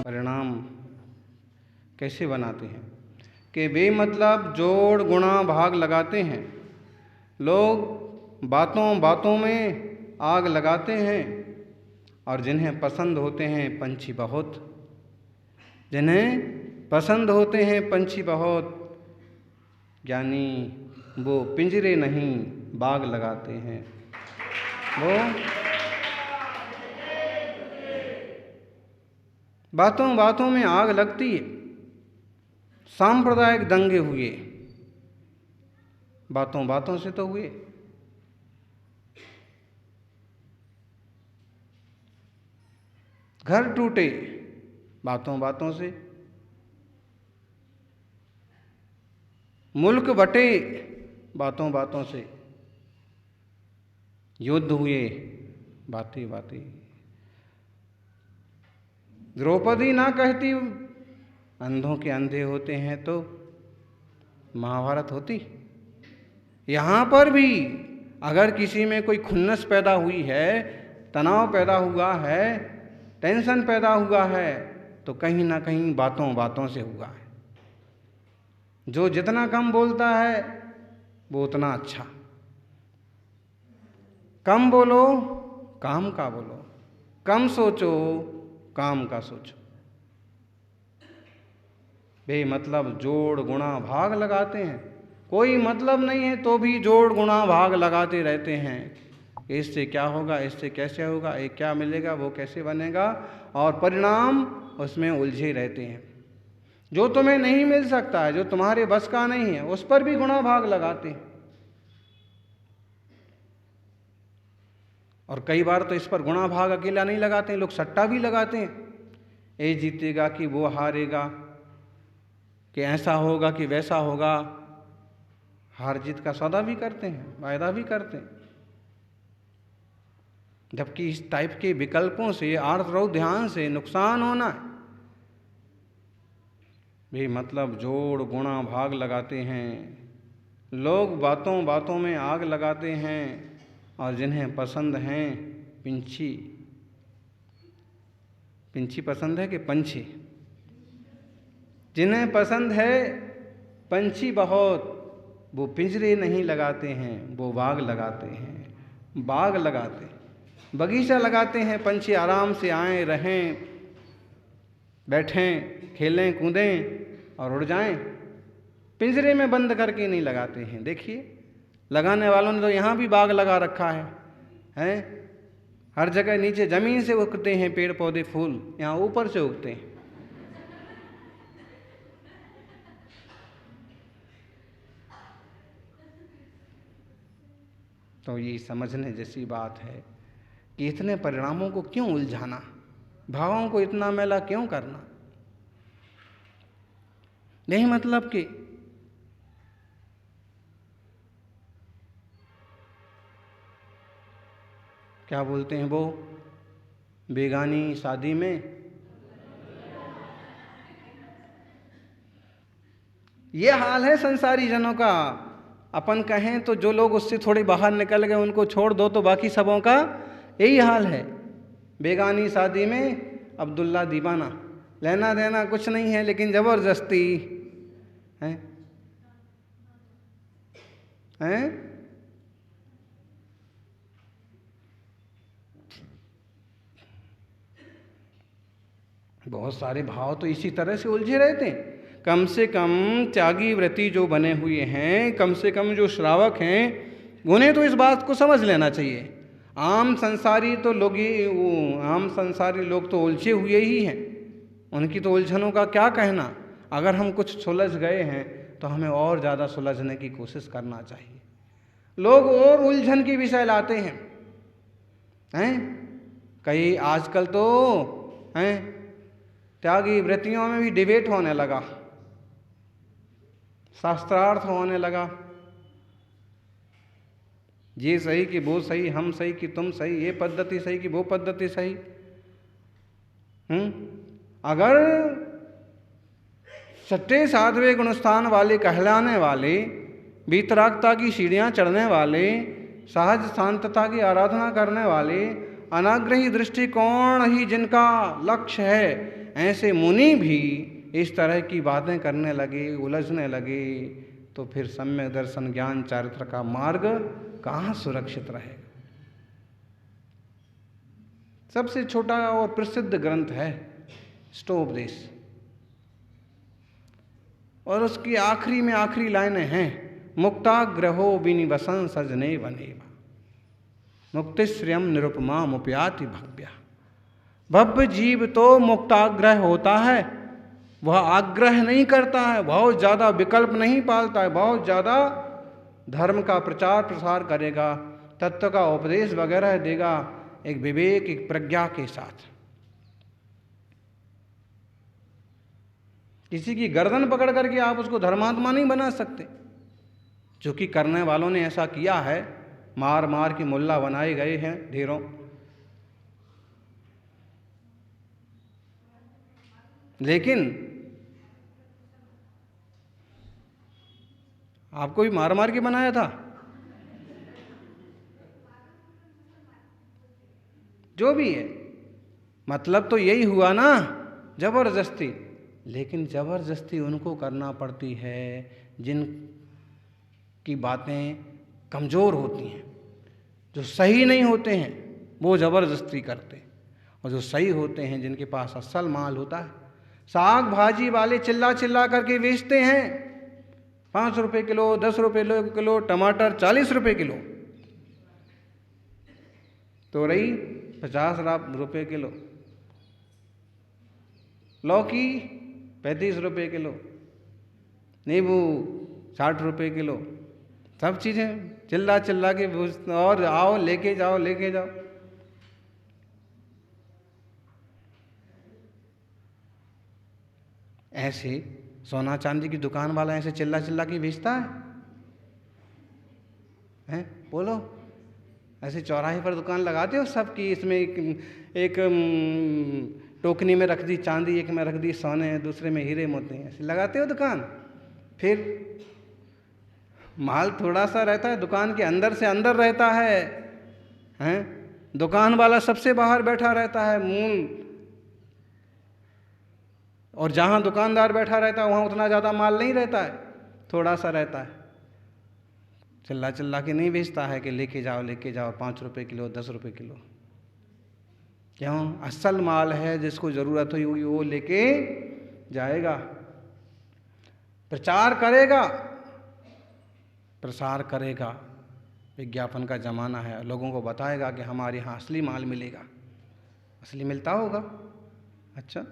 परिणाम कैसे बनाते हैं कि बेमतलब जोड़ गुणा भाग लगाते हैं। लोग बातों बातों में आग लगाते हैं और जिन्हें पसंद होते हैं पंछी बहुत, जिन्हें पसंद होते हैं पंछी बहुत, यानी वो पिंजरे नहीं बाग लगाते हैं। वो बातों बातों में आग लगती है। सांप्रदायिक दंगे हुए, बातों बातों से तो हुए। घर टूटे बातों बातों से, मुल्क बटे बातों बातों से, युद्ध हुए बातें बातें। द्रौपदी ना कहती अंधों के अंधे होते हैं तो महाभारत होती। यहाँ पर भी अगर किसी में कोई खुन्नस पैदा हुई है, तनाव पैदा हुआ है, टेंशन पैदा हुआ है, तो कहीं ना कहीं बातों बातों से हुआ है। जो जितना कम बोलता है वो उतना अच्छा। कम बोलो काम का बोलो, कम सोचो काम का सोचो। बेमतलब जोड़ गुणा भाग लगाते हैं। कोई मतलब नहीं है तो भी जोड़ गुणा भाग लगाते रहते हैं। इससे क्या होगा, इससे कैसे होगा, ये क्या मिलेगा, वो कैसे बनेगा, और परिणाम उसमें उलझे रहते हैं। जो तुम्हें नहीं मिल सकता है, जो तुम्हारे बस का नहीं है, उस पर भी गुणा भाग लगाते हैं। और कई बार तो इस पर गुणा भाग अकेला नहीं लगाते हैं, लोग सट्टा भी लगाते हैं। ये जीतेगा कि वो हारेगा, कि ऐसा होगा कि वैसा होगा। हार जीत का सौदा भी करते हैं, वायदा भी करते हैं। जबकि इस टाइप के विकल्पों से आर्थ ध्यान से नुकसान होना है। भी मतलब जोड़ गुणा भाग लगाते हैं। लोग बातों बातों में आग लगाते हैं और जिन्हें पसंद हैं पंछी, पंछी पसंद है कि पंछी, जिन्हें पसंद है पंछी बहुत, वो पिंजरे नहीं लगाते हैं, वो बाग लगाते हैं। बाग लगाते, बगीचा लगाते हैं। पंछी आराम से आएं, रहें, बैठें, खेलें, कूदें और उड़ जाएं। पिंजरे में बंद करके नहीं लगाते हैं। देखिए, लगाने वालों ने तो यहाँ भी बाग लगा रखा है, हैं? हर जगह नीचे ज़मीन से उगते हैं पेड़ पौधे फूल, यहाँ ऊपर से उगते हैं। तो ये समझने जैसी बात है कि इतने परिणामों को क्यों उलझाना, भावों को इतना मैला क्यों करना। नहीं मतलब कि क्या बोलते हैं वो, बेगानी शादी में ये हाल है संसारी जनों का। अपन कहें तो जो लोग उससे थोड़े बाहर निकल गए उनको छोड़ दो, तो बाकी सबों का यही हाल है। बेगानी शादी में अब्दुल्ला दीवाना, लेना देना कुछ नहीं है लेकिन ज़बरदस्ती है, हैं? बहुत सारे भाव तो इसी तरह से उलझे रहते हैं। कम से कम त्यागी व्रती जो बने हुए हैं, कम से कम जो श्रावक हैं, उन्हें तो इस बात को समझ लेना चाहिए। आम संसारी लोग तो उलझे हुए ही हैं, उनकी तो उलझनों का क्या कहना। अगर हम कुछ सुलझ गए हैं तो हमें और ज़्यादा सुलझने की कोशिश करना चाहिए। लोग और उलझन के विषय लाते हैं, कई आजकल तो हैं त्यागी व्रतियों में भी डिबेट होने लगा, शास्त्रार्थ होने लगा। ये सही कि वो सही, हम सही कि तुम सही, ये पद्धति सही कि वो पद्धति सही। अगर सच्चे साधवे गुणस्थान वाले कहलाने वाले वीतरागता की सीढ़ियाँ चढ़ने वाले, सहज शांतता की आराधना करने वाले, अनाग्रही दृष्टिकोण ही जिनका लक्ष्य है, ऐसे मुनि भी इस तरह की बातें करने लगे, उलझने लगे, तो फिर सम्यक दर्शन ज्ञान चारित्र का मार्ग कहाँ सुरक्षित रहेगा। सबसे छोटा और प्रसिद्ध ग्रंथ है ष्टोपदेश, और उसकी आखिरी में आखिरी लाइनें हैं, मुक्ताग्रहो विनिवसन सजने वनेवा मुक्तिश्रियम निरुपमा मुप्याति भव्या। भव्य जीव तो मुक्ताग्रह होता है, वह आग्रह नहीं करता है, बहुत ज़्यादा विकल्प नहीं पालता है, बहुत ज़्यादा धर्म का प्रचार प्रसार करेगा, तत्व का उपदेश वगैरह देगा, एक विवेक, एक प्रज्ञा के साथ। किसी की गर्दन पकड़ करके आप उसको धर्मात्मा नहीं बना सकते, जो कि करने वालों ने ऐसा किया है, मार मार के मुल्ला बनाए गए हैं ढेरों। लेकिन आपको भी मार मार के बनाया था, जो भी है, मतलब तो यही हुआ ना, जबरदस्ती। लेकिन जबरदस्ती उनको करना पड़ती है जिन की बातें कमज़ोर होती हैं, जो सही नहीं होते हैं वो ज़बरदस्ती करते हैं, और जो सही होते हैं जिनके पास असल माल होता है। साग भाजी वाले चिल्ला चिल्ला करके बेचते हैं, 5 रुपये किलो, 10 रुपये किलो, टमाटर 40 रुपये किलो, तोरई 50 रुपये किलो, लौकी 35 रुपये किलो, नींबू 60 रुपये किलो, सब चीज़ें चिल्ला चिल्ला के, और आओ लेके जाओ लेके जाओ। ऐसे सोना चांदी की दुकान वाला ऐसे चिल्ला चिल्ला के बेचता है? बोलो, ऐसे चौराहे पर दुकान लगाते हो सबकी, इसमें एक टोकनी में रख दी चांदी, एक में रख दी सोने, दूसरे में हीरे मोती, ऐसे लगाते हो दुकान। फिर माल थोड़ा सा रहता है, दुकान के अंदर से अंदर रहता है, हैं? दुकान वाला सबसे बाहर बैठा रहता है मूल, और जहाँ दुकानदार बैठा रहता है वहाँ उतना ज़्यादा माल नहीं रहता है, थोड़ा सा रहता है। चिल्ला चिल्ला के नहीं बेचता है कि लेके जाओ 5 रुपये किलो, 10 रुपये किलो। क्यों? असल माल है, जिसको ज़रूरत हो वो लेके जाएगा, प्रचार करेगा, प्रसार करेगा। विज्ञापन का ज़माना है, लोगों को बताएगा कि हमारे यहाँ असली माल मिलेगा। असली मिलता होगा? अच्छा,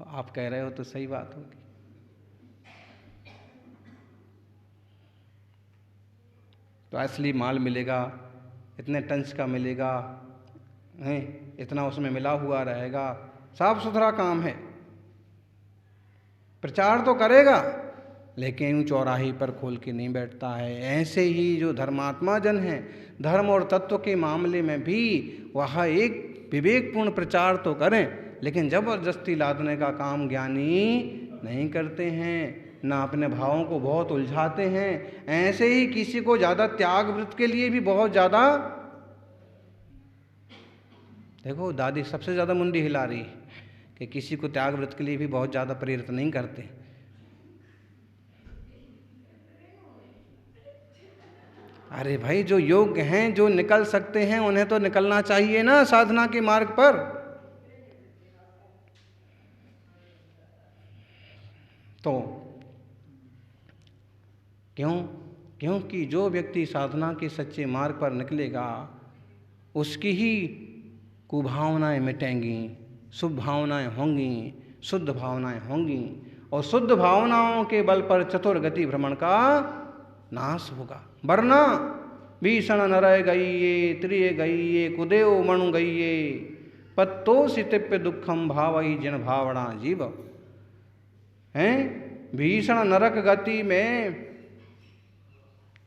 आप कह रहे हो तो सही बात होगी। तो असली माल मिलेगा, इतने टन्स का मिलेगा, इतना उसमें मिला हुआ रहेगा, साफ सुथरा काम है। प्रचार तो करेगा, लेकिन चौराहे पर खोल के नहीं बैठता है। ऐसे ही जो धर्मात्मा जन हैं, धर्म और तत्व के मामले में भी वह एक विवेकपूर्ण प्रचार तो करें, लेकिन जबरदस्ती लादने का काम ज्ञानी नहीं करते हैं, ना अपने भावों को बहुत उलझाते हैं। ऐसे ही किसी को ज़्यादा त्याग व्रत के लिए भी बहुत ज़्यादा, देखो दादी सबसे ज़्यादा मुंडी हिला रही है कि किसी को त्याग व्रत के लिए भी बहुत ज़्यादा प्रेरित नहीं करते। अरे भाई, जो योग्य हैं, जो निकल सकते हैं, उन्हें तो निकलना चाहिए ना साधना के मार्ग पर। तो क्योंकि जो व्यक्ति साधना के सच्चे मार्ग पर निकलेगा, उसकी ही कुभावनाएं मिटेंगी, शुभ भावनाएं होंगी, शुद्ध भावनाएं होंगी, और शुद्ध भावनाओं के बल पर चतुर्गति भ्रमण का नाश होगा। वरना भीषण नरय गईये त्रिय गईये कुदेव मणु गईये पत्तो सितिप्य दुखम भावई जिन भावना जीव। हैं? भीषण नरक गति में,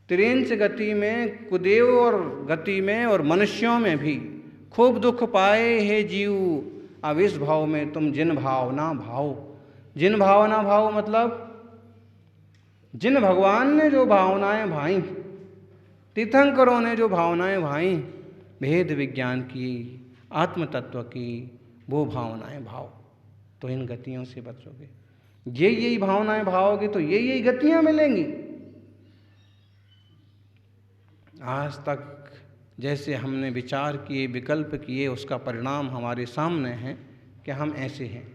त्रिंच गति में, कुदेव और गति में और मनुष्यों में भी खूब दुख पाए हे जीव। अब इस भाव में तुम जिन भावना भाव, जिन भावना भाव मतलब जिन भगवान ने जो भावनाएं भाई, तीर्थंकरों ने जो भावनाएं भाई, भेद विज्ञान की, आत्म तत्व की, वो भावनाएं भाव, तो इन गतियों से बचोगे। यही भावनाएं भावोगे तो यही गतियां मिलेंगी। आज तक जैसे हमने विचार किए, विकल्प किए, उसका परिणाम हमारे सामने है कि हम ऐसे हैं,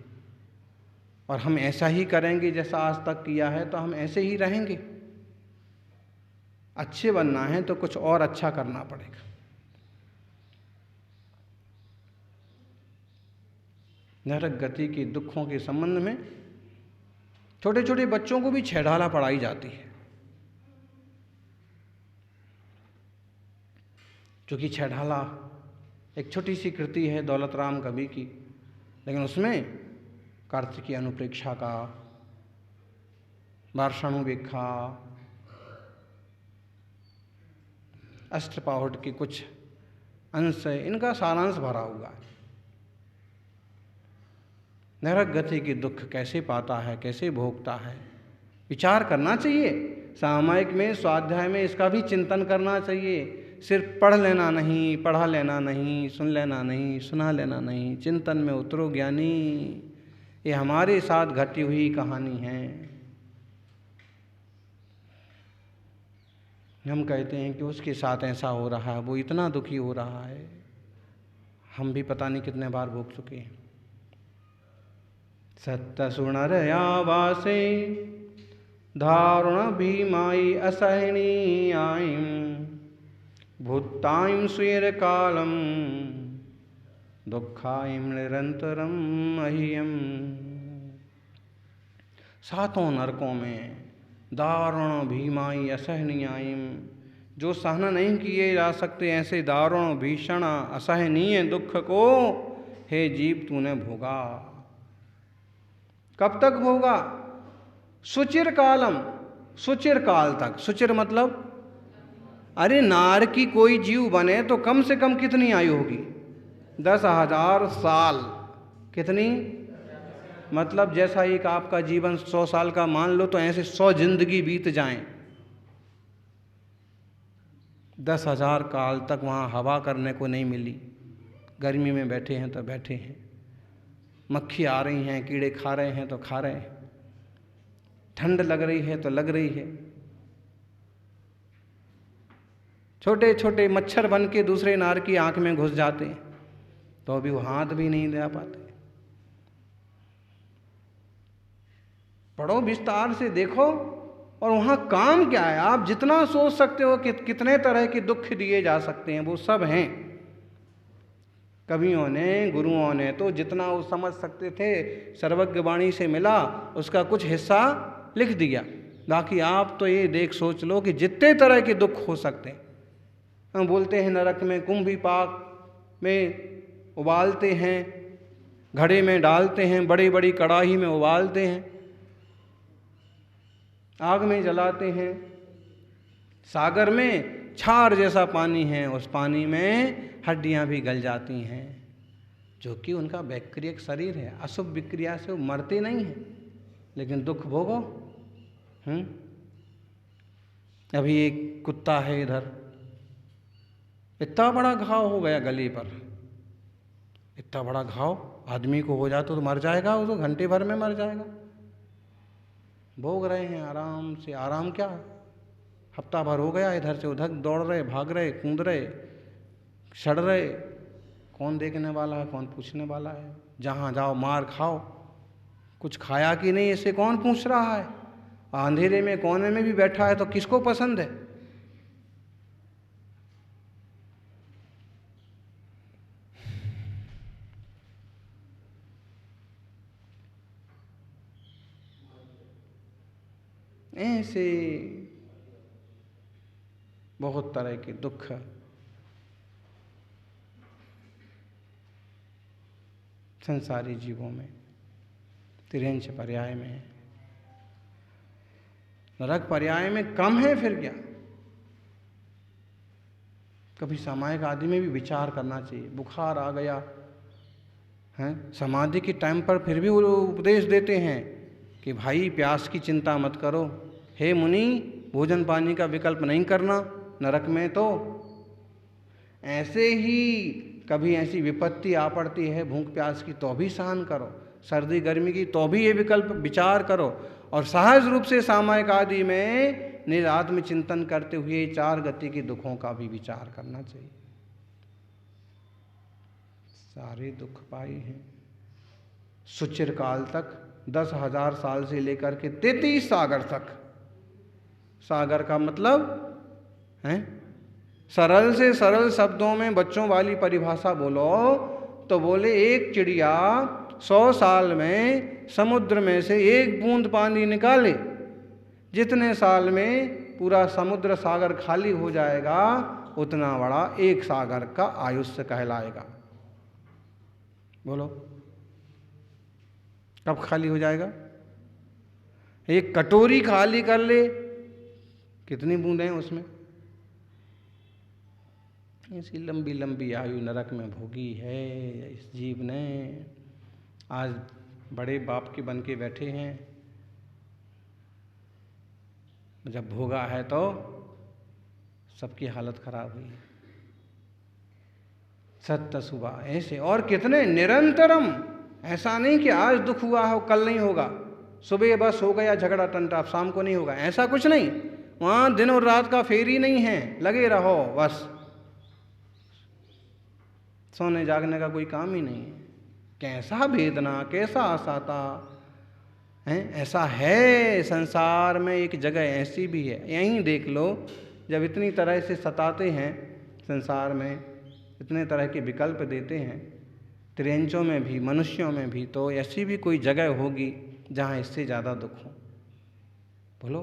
और हम ऐसा ही करेंगे जैसा आज तक किया है, तो हम ऐसे ही रहेंगे। अच्छे बनना है तो कुछ और अच्छा करना पड़ेगा। नरक गति के दुखों के संबंध में छोटे छोटे बच्चों को भी छेड़ाला पढ़ाई जाती है, क्योंकि छेड़ाला एक छोटी सी कृति है दौलत राम कवि की, लेकिन उसमें कार्तिकी अनुप्रेक्षा का, वार्षाणुवेक्षा, अष्टपाहुट के कुछ अंश है, इनका सारांश भरा हुआ है। नरक गति की दुख कैसे पाता है, कैसे भोगता है, विचार करना चाहिए। सामयिक में, स्वाध्याय में इसका भी चिंतन करना चाहिए। सिर्फ पढ़ लेना नहीं, पढ़ा लेना नहीं, सुन लेना नहीं, सुना लेना नहीं, चिंतन में उतरो ज्ञानी। ये हमारे साथ घटी हुई कहानी है। हम कहते हैं कि उसके साथ ऐसा हो रहा है, वो इतना दुखी हो रहा है, हम भी पता नहीं कितने बार भोग चुके हैं। सत्य सुणरया वासे दारुण भीमाई असहनी आईम भूताईम स्वीर कालम दुखाईम निरंतरम मह्यम। सातों नरकों में दारुण भीमाई असहनीयाईम, जो सहन नहीं किए जा सकते ऐसे दारुण भीषण असहनीय दुख को हे जीव तूने भोगा। कब तक भोगा? सुचिर कालम, सुचिर काल तक। सुचिर मतलब, अरे नार की कोई जीव बने तो कम से कम कितनी आयु होगी? 10,000 साल। कितनी? मतलब जैसा एक आपका जीवन 100 साल का मान लो, तो ऐसे 100 जिंदगी बीत जाएं। 10,000 काल तक वहाँ हवा करने को नहीं मिली। गर्मी में बैठे हैं तो बैठे हैं, मक्खी आ रही हैं, कीड़े खा रहे हैं तो खा रहे हैं, ठंड लग रही है तो लग रही है। छोटे छोटे मच्छर बन के दूसरे नार की आंख में घुस जाते हैं, तो अभी वो हाथ भी नहीं दे पाते। पढ़ो, विस्तार से देखो, और वहाँ काम क्या है। आप जितना सोच सकते हो कि कितने तरह के दुख दिए जा सकते हैं, वो सब हैं। कवियों ने, गुरुओं ने तो जितना वो समझ सकते थे सर्वज्ञ वाणी से मिला, उसका कुछ हिस्सा लिख दिया। बाकी आप तो ये देख सोच लो कि जितने तरह के दुख हो सकते हैं। हम बोलते हैं नरक में कुंभी पाक में उबालते हैं, घड़े में डालते हैं, बड़ी बड़ी कड़ाही में उबालते हैं, आग में जलाते हैं। सागर में छार जैसा पानी है, उस पानी में हड्डियां भी गल जाती हैं, जो कि उनका वैक्रियक शरीर है। अशुभ विक्रिया से वो मरते नहीं हैं, लेकिन दुख भोगो। अभी एक कुत्ता है इधर, इतना बड़ा घाव हो गया गले पर, इतना बड़ा घाव आदमी को हो जाता तो मर जाएगा, वो तो घंटे भर में मर जाएगा। भोग रहे हैं आराम से। आराम क्या, हफ्ता भर हो गया इधर से उधर दौड़ रहे, भाग रहे, कूद रहे, सड़ रहे। कौन देखने वाला है, कौन पूछने वाला है? जहाँ जाओ मार खाओ। कुछ खाया कि नहीं इसे कौन पूछ रहा है? अंधेरे में कोने में भी बैठा है तो किसको पसंद है? ऐसे बहुत तरह के दुख संसारी जीवों में, तिरंच पर्याय में है। नरक पर्याय में कम है, फिर क्या? कभी सामायिक आदि में भी विचार करना चाहिए। बुखार आ गया है समाधि के टाइम पर, फिर भी वो उपदेश देते हैं कि भाई प्यास की चिंता मत करो, हे मुनि, भोजन पानी का विकल्प नहीं करना नरक में। तो ऐसे ही कभी ऐसी विपत्ति आ पड़ती है भूख प्यास की तो भी सहन करो, सर्दी गर्मी की तो भी ये विकल्प विचार करो, और सहज रूप से सामयिक आदि में निरात्म चिंतन करते हुए 4 गति के दुखों का भी विचार करना चाहिए। सारे दुख पाए हैं सुचिर काल तक, 10,000 साल से लेकर के 33 सागर तक। सागर का मतलब है, सरल से सरल शब्दों में बच्चों वाली परिभाषा बोलो तो बोले एक चिड़िया 100 साल में समुद्र में से एक बूंद पानी निकाले, जितने साल में पूरा समुद्र सागर खाली हो जाएगा उतना बड़ा एक सागर का आयुष्य कहलाएगा। बोलो कब खाली हो जाएगा? एक कटोरी खाली कर ले, कितनी बूंदें हैं उसमें? ऐसी लंबी लंबी आयु नरक में भोगी है इस जीव ने। आज बड़े बाप के बन के बैठे हैं, जब भोगा है तो सबकी हालत खराब हुई। सत्य सुबह ऐसे और कितने निरंतरम, ऐसा नहीं कि आज दुख हुआ हो कल नहीं होगा, सुबह बस हो गया झगड़ा टंटा अब शाम को नहीं होगा, ऐसा कुछ नहीं। वहाँ दिन और रात का फेर ही नहीं है, लगे रहो बस, सोने जागने का कोई काम ही नहीं है। कैसा वेदना, कैसा आसाता है, ऐसा है संसार में। एक जगह ऐसी भी है, यहीं देख लो, जब इतनी तरह से सताते हैं संसार में, इतने तरह के विकल्प देते हैं त्रियंचों में भी मनुष्यों में भी, तो ऐसी भी कोई जगह होगी जहाँ इससे ज़्यादा दुख हो? बोलो,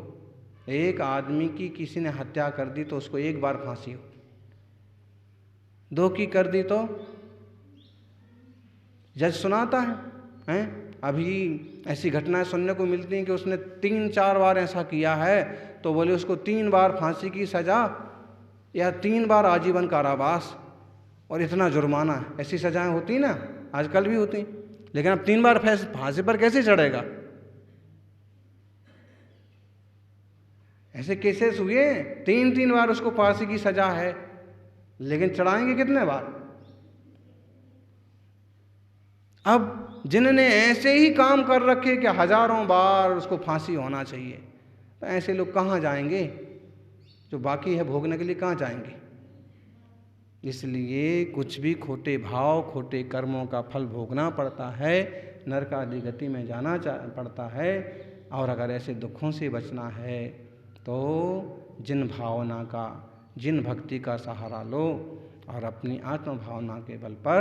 एक आदमी की किसी ने हत्या कर दी तो उसको एक बार फांसी हो, 2 की कर दी तो जज सुनाता है? अभी ऐसी घटनाएं सुनने को मिलती हैं कि उसने 3-4 बार ऐसा किया है तो बोले उसको 3 बार फांसी की सज़ा या 3 बार आजीवन कारावास और इतना जुर्माना है। ऐसी सजाएं होती ना, आजकल भी होती, लेकिन अब 3 बार फांसी पर कैसे चढ़ेगा? ऐसे केसेस हुए 3-3 बार उसको फांसी की सजा है, लेकिन चढ़ाएंगे कितने बार? अब जिन्होंने ऐसे ही काम कर रखे कि हजारों बार उसको फांसी होना चाहिए, तो ऐसे लोग कहाँ जाएंगे? जो बाकी है भोगने के लिए कहाँ जाएंगे? इसलिए कुछ भी खोटे भाव खोटे कर्मों का फल भोगना पड़ता है, नरक आदि गति में जाना पड़ता है। और अगर ऐसे दुखों से बचना है तो जिन भावना का, जिन भक्ति का सहारा लो और अपनी आत्म भावना के बल पर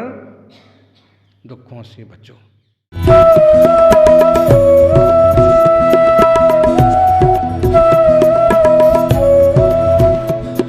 दुखों से बचो।